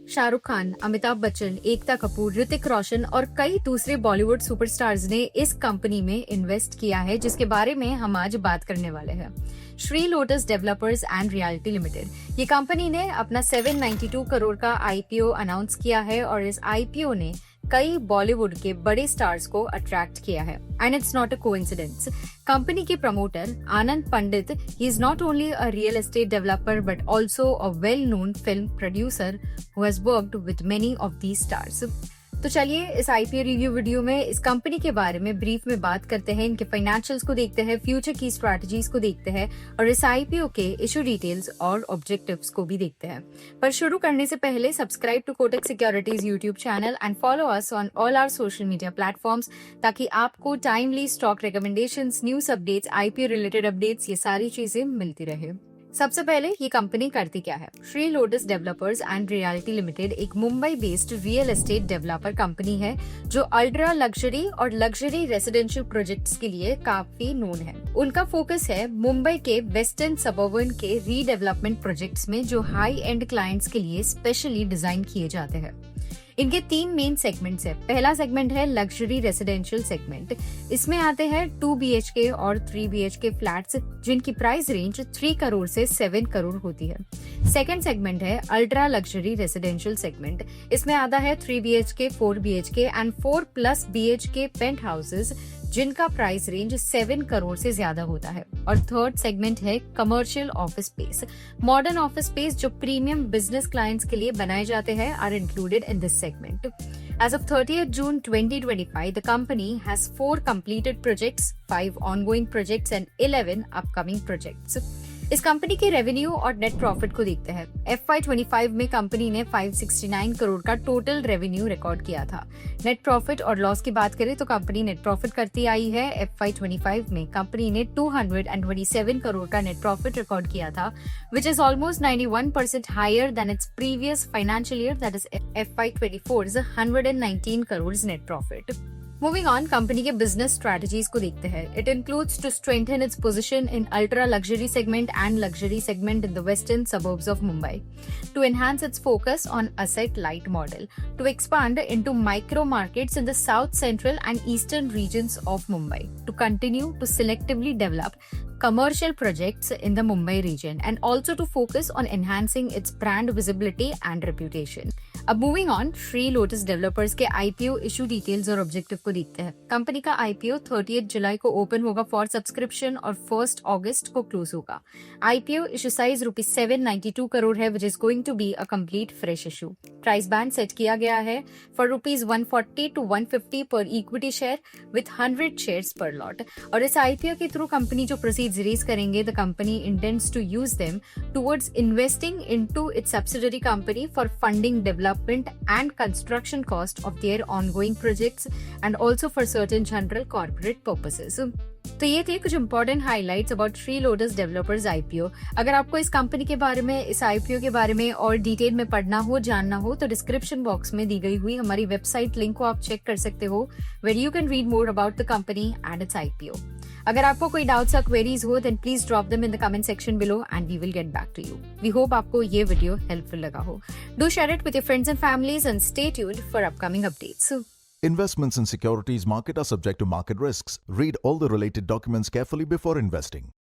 शाहरुख खान, अमिताभ बच्चन, एकता कपूर, ऋतिक रोशन और कई दूसरे बॉलीवुड सुपरस्टार्स ने इस कंपनी में इन्वेस्ट किया है, जिसके बारे में हम आज बात करने वाले हैं। Shri lotus developers and realty limited, ये कंपनी ने अपना 792 करोड़ का आईपीओ अनाउंस किया है और इस आईपीओ ने कई बॉलीवुड के बड़े स्टार्स को अट्रैक्ट किया है। And it's not a coincidence. Company के promoter Anand Pandit, he is not only a real estate developer but also a well known film producer who has worked with many of these stars. तो चलिए इस IPO review video में इस company के बारे में brief में बात करते हैं, इनके फाइनेंशियल्स को देखते हैं, फ्यूचर की स्ट्रैटेजीज को देखते हैं और इस आईपीओ के इशू डिटेल्स और ऑब्जेक्टिव्स को भी देखते हैं। पर शुरू करने से पहले subscribe to Kotak securities YouTube channel and follow us on all our social media platforms, ताकि आपको timely stock recommendations, news updates, IPO related updates, ये सारी चीजें मिलती रहे। सबसे पहले ये कंपनी करती क्या है। Shri lotus developers and realty limited एक Mumbai based real estate developer company है जो अल्ट्रा लग्जरी और लग्जरी रेसिडेंशियल प्रोजेक्ट्स के लिए काफी नोन है। उनका फोकस है मुंबई के वेस्टर्न सबर्बन के रीडेवलपमेंट प्रोजेक्ट्स में, जो हाई एंड क्लाइंट्स के लिए स्पेशली डिजाइन किए जाते हैं। इनके 3 मेन सेगमेंट्स है। पहला सेगमेंट है लग्जरी रेसिडेंशियल सेगमेंट। इसमें आते हैं 2 BHK और 3 BHK फ्लैट्स, जिनकी प्राइस रेंज 3 करोड़ से 7 करोड़ होती है। सेकंड सेगमेंट है अल्ट्रा लग्जरी रेसिडेंशियल सेगमेंट। इसमें आता है 3 BHK, 4 BHK and 4+ BHK penthouses, जिनका प्राइस रेंज 7 करोड़ से ज्यादा होता है। और थर्ड सेगमेंट है commercial office space. Modern office space जो प्रीमियम बिजनेस क्लाइंट्स के लिए बनाए जाते हैं are included in this segment. As of 30th June 2025, the company has 4 completed projects, 5 ongoing projects and 11 upcoming projects. इस कंपनी के revenue और नेट प्रॉफिट को देखते हैं। FY25 में कंपनी ने 569 करोड़ का टोटल रेवेन्यू रिकॉर्ड किया था। नेट प्रॉफिट और लॉस की बात करें तो कंपनी नेट प्रॉफिट करती आई है। FY25 में कंपनी ने 227 करोड़ का नेट प्रॉफिट रिकॉर्ड किया था, which is almost 91% higher than its previous financial year, that is FY24's 119 crore net profit. Moving on, company के बिजनेस स्ट्रेटजीज को देखते हैं। It includes to strengthen its position in ultra luxury segment and luxury segment in the western suburbs of Mumbai, to enhance its focus on asset light model, to expand into micro markets in the south central and eastern regions of Mumbai, to continue to selectively develop commercial projects in the Mumbai region and also to focus on enhancing its brand visibility and reputation. अब moving on, Shri lotus developers के IPO issue details और objective को देखते हैं। Company का IPO 30 जुलाई को open होगा for subscription और 1 अगस्त को क्लोज होगा। आईपीओ इशू साइज ₹792 करोड़ है, which is going to be a complete fresh issue. Price band set किया गया है for ₹140 to 150 per equity share with 100 shares per lot. और इस आईपीओ के थ्रू कंपनी जो प्रोसीड्स रेज करेंगे, the company intends to use them towards investing into its subsidiary company for funding development and construction cost of their ongoing projects and also for certain general corporate purposes. तो ये थे कुछ important highlights about Shri lotus developers IPO. अगर आपको इस company के बारे में, इस आईपीओ के बारे में और डिटेल में पढ़ना हो, जानना हो, तो डिस्क्रिप्शन बॉक्स में दी गई हुई हमारी वेबसाइट लिंक को आप चेक कर सकते हो, where you can read more about the company and its IPO. अगर आपको कोई डाउट्स या क्वेरीज हो, then please drop them in the comment section below and we will get back to you. We hope आपको ये video helpful लगा हो। Do share it with your friends and families and stay tuned for upcoming updates. Investments in securities market are subject to market risks. Read all the related documents carefully before investing.